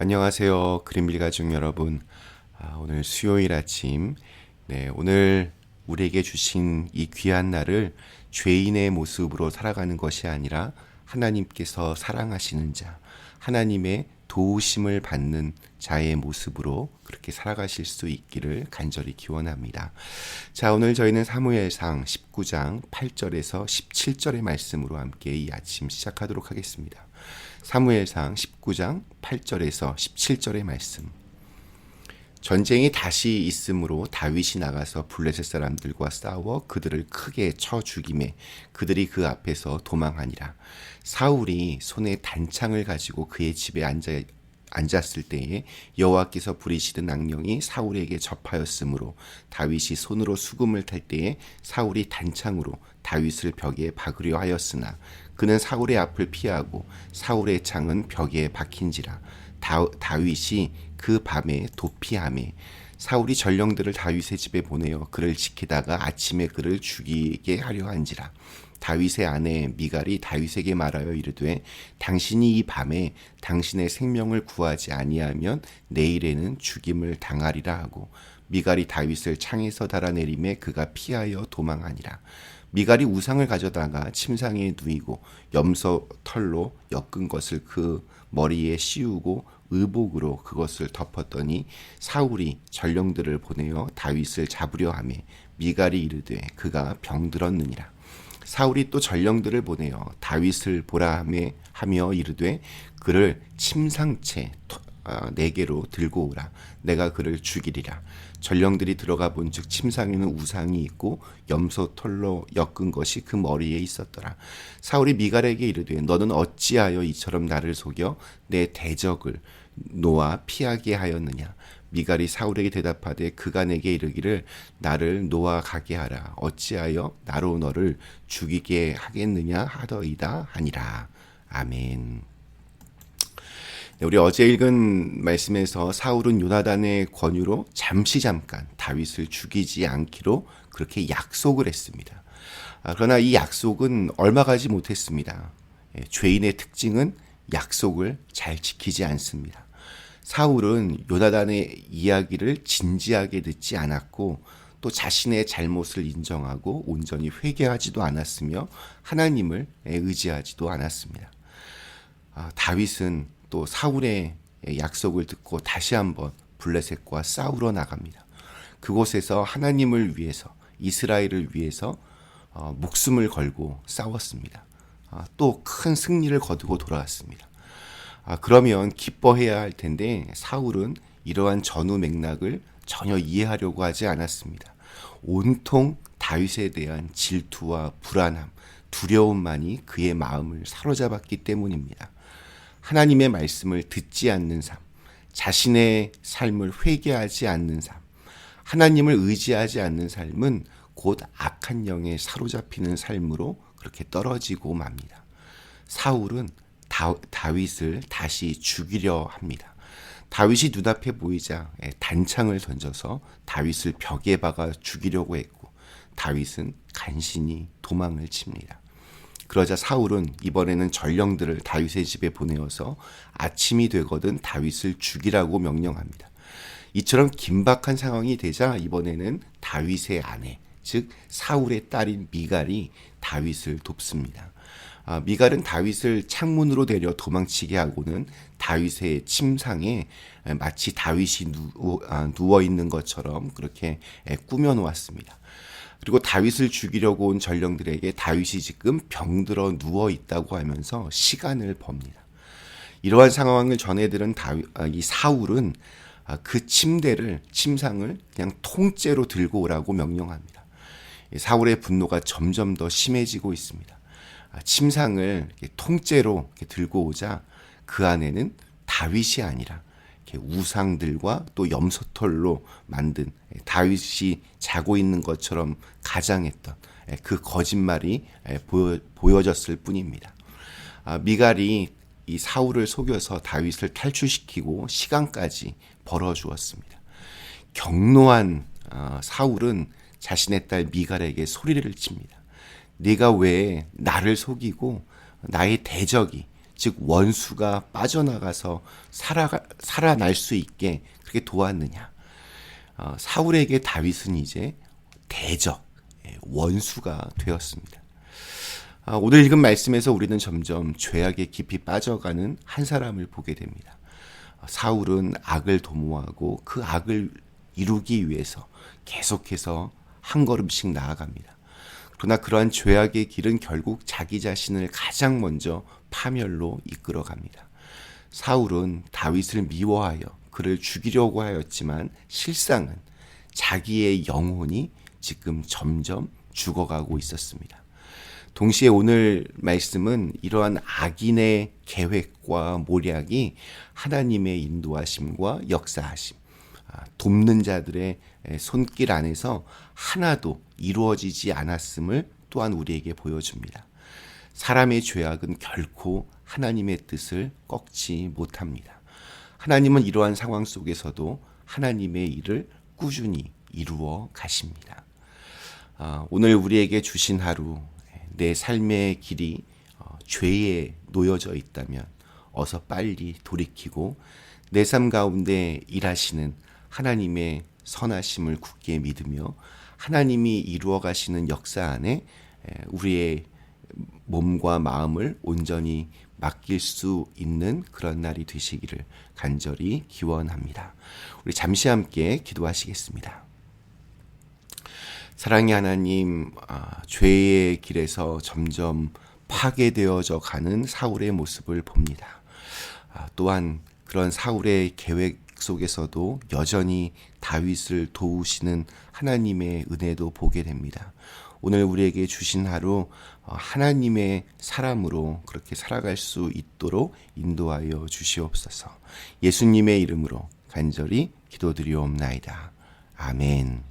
안녕하세요. 그린빌 가족 여러분. 오늘 수요일 아침, 오늘 우리에게 주신 이 귀한 날을 죄인의 모습으로 살아가는 것이 아니라 하나님께서 사랑하시는 자, 하나님의 도우심을 받는 자의 모습으로 그렇게 살아가실 수 있기를 간절히 기원합니다. 자, 오늘 저희는 사무엘상 19장 8절에서 17절의 말씀으로 함께 이 아침 시작하도록 하겠습니다. 사무엘상 19장 8절에서 17절의 말씀. 전쟁이 다시 있으므로 다윗이 나가서 블레셋 사람들과 싸워 그들을 크게 쳐 죽이매 그들이 그 앞에서 도망하니라. 사울이 손에 단창을 가지고 그의 집에 앉았을 때에 여호와께서 부리시던 악령이 사울에게 접하였으므로 다윗이 손으로 수금을 탈 때에 사울이 단창으로 다윗을 벽에 박으려 하였으나 그는 사울의 앞을 피하고 사울의 창은 벽에 박힌지라. 다윗이 그 밤에 도피하매 사울이 전령들을 다윗의 집에 보내어 그를 지키다가 아침에 그를 죽이게 하려 한지라. 다윗의 아내 미갈이 다윗에게 말하여 이르되 당신이 이 밤에 당신의 생명을 구하지 아니하면 내일에는 죽임을 당하리라 하고 미갈이 다윗을 창에서 달아내림에 그가 피하여 도망하니라. 미갈이 우상을 가져다가 침상에 누이고 염소 털로 엮은 것을 그 머리에 씌우고 의복으로 그것을 덮었더니 사울이 전령들을 보내어 다윗을 잡으려 하매 미갈이 이르되 그가 병들었느니라. 사울이 또 전령들을 보내어 다윗을 보라 하며 이르되 그를 침상채 4개로 들고 오라. 내가 그를 죽이리라. 전령들이 들어가 본즉 침상에는 우상이 있고 염소 털로 엮은 것이 그 머리에 있었더라. 사울이 미갈에게 이르되 너는 어찌하여 이처럼 나를 속여 내 대적을 놓아 피하게 하였느냐. 미갈이 사울에게 대답하되 그가 내게 이르기를 나를 놓아 가게 하라. 어찌하여 나로 너를 죽이게 하겠느냐 하더이다 하니라. 아멘. 우리 어제 읽은 말씀에서 사울은 요나단의 권유로 잠깐 다윗을 죽이지 않기로 그렇게 약속을 했습니다. 그러나 이 약속은 얼마 가지 못했습니다. 죄인의 특징은 약속을 잘 지키지 않습니다. 사울은 요나단의 이야기를 진지하게 듣지 않았고 또 자신의 잘못을 인정하고 온전히 회개하지도 않았으며 하나님을 의지하지도 않았습니다. 다윗은 또 사울의 약속을 듣고 다시 한번 블레셋과 싸우러 나갑니다. 그곳에서 하나님을 위해서 이스라엘을 위해서 목숨을 걸고 싸웠습니다. 또 큰 승리를 거두고 돌아왔습니다. 그러면 기뻐해야 할 텐데 사울은 이러한 전후 맥락을 전혀 이해하려고 하지 않았습니다. 온통 다윗에 대한 질투와 불안함, 두려움만이 그의 마음을 사로잡았기 때문입니다. 하나님의 말씀을 듣지 않는 삶, 자신의 삶을 회개하지 않는 삶, 하나님을 의지하지 않는 삶은 곧 악한 영에 사로잡히는 삶으로 그렇게 떨어지고 맙니다. 사울은 다윗을 다시 죽이려 합니다. 다윗이 눈앞에 보이자 단창을 던져서 다윗을 벽에 박아 죽이려고 했고 다윗은 간신히 도망을 칩니다. 그러자 사울은 이번에는 전령들을 다윗의 집에 보내어서 아침이 되거든 다윗을 죽이라고 명령합니다. 이처럼 긴박한 상황이 되자 이번에는 다윗의 아내, 즉 사울의 딸인 미갈이 다윗을 돕습니다. 미갈은 다윗을 창문으로 내려 도망치게 하고는 다윗의 침상에 마치 다윗이 누워 있는 것처럼 그렇게 꾸며 놓았습니다. 그리고 다윗을 죽이려고 온 전령들에게 다윗이 지금 병들어 누워 있다고 하면서 시간을 법니다. 이러한 상황을 전해들은 이 사울은 그 침상을 그냥 통째로 들고 오라고 명령합니다. 사울의 분노가 점점 더 심해지고 있습니다. 침상을 통째로 들고 오자 그 안에는 다윗이 아니라 우상들과 또 염소털로 만든 다윗이 자고 있는 것처럼 가장했던 그 거짓말이 보여졌을 뿐입니다. 미갈이 이 사울을 속여서 다윗을 탈출시키고 시간까지 벌어주었습니다. 경노한 사울은 자신의 딸 미갈에게 소리를 칩니다. 네가 왜 나를 속이고 나의 대적이 즉 원수가 빠져나가서 살아날 수 있게 그렇게 도왔느냐. 사울에게 다윗은 이제 대적, 원수가 되었습니다. 오늘 읽은 말씀에서 우리는 점점 죄악에 깊이 빠져가는 한 사람을 보게 됩니다. 사울은 악을 도모하고 그 악을 이루기 위해서 계속해서 한 걸음씩 나아갑니다. 그러나 그러한 죄악의 길은 결국 자기 자신을 가장 먼저 파멸로 이끌어갑니다. 사울은 다윗을 미워하여 그를 죽이려고 하였지만 실상은 자기의 영혼이 지금 점점 죽어가고 있었습니다. 동시에 오늘 말씀은 이러한 악인의 계획과 모략이 하나님의 인도하심과 역사하심, 돕는 자들의 손길 안에서 하나도 이루어지지 않았음을 또한 우리에게 보여줍니다. 사람의 죄악은 결코 하나님의 뜻을 꺾지 못합니다. 하나님은 이러한 상황 속에서도 하나님의 일을 꾸준히 이루어 가십니다. 오늘 우리에게 주신 하루, 내 삶의 길이 죄에 놓여져 있다면 어서 빨리 돌이키고 내 삶 가운데 일하시는 하나님의 선하심을 굳게 믿으며 하나님이 이루어 가시는 역사 안에 우리의 몸과 마음을 온전히 맡길 수 있는 그런 날이 되시기를 간절히 기원합니다. 우리 잠시 함께 기도하시겠습니다. 사랑의 하나님, 죄의 길에서 점점 파괴되어져 가는 사울의 모습을 봅니다. 또한 그런 사울의 계획 속에서도 여전히 다윗을 도우시는 하나님의 은혜도 보게 됩니다. 오늘 우리에게 주신 하루 하나님의 사람으로 그렇게 살아갈 수 있도록 인도하여 주시옵소서. 예수님의 이름으로 간절히 기도드리옵나이다. 아멘.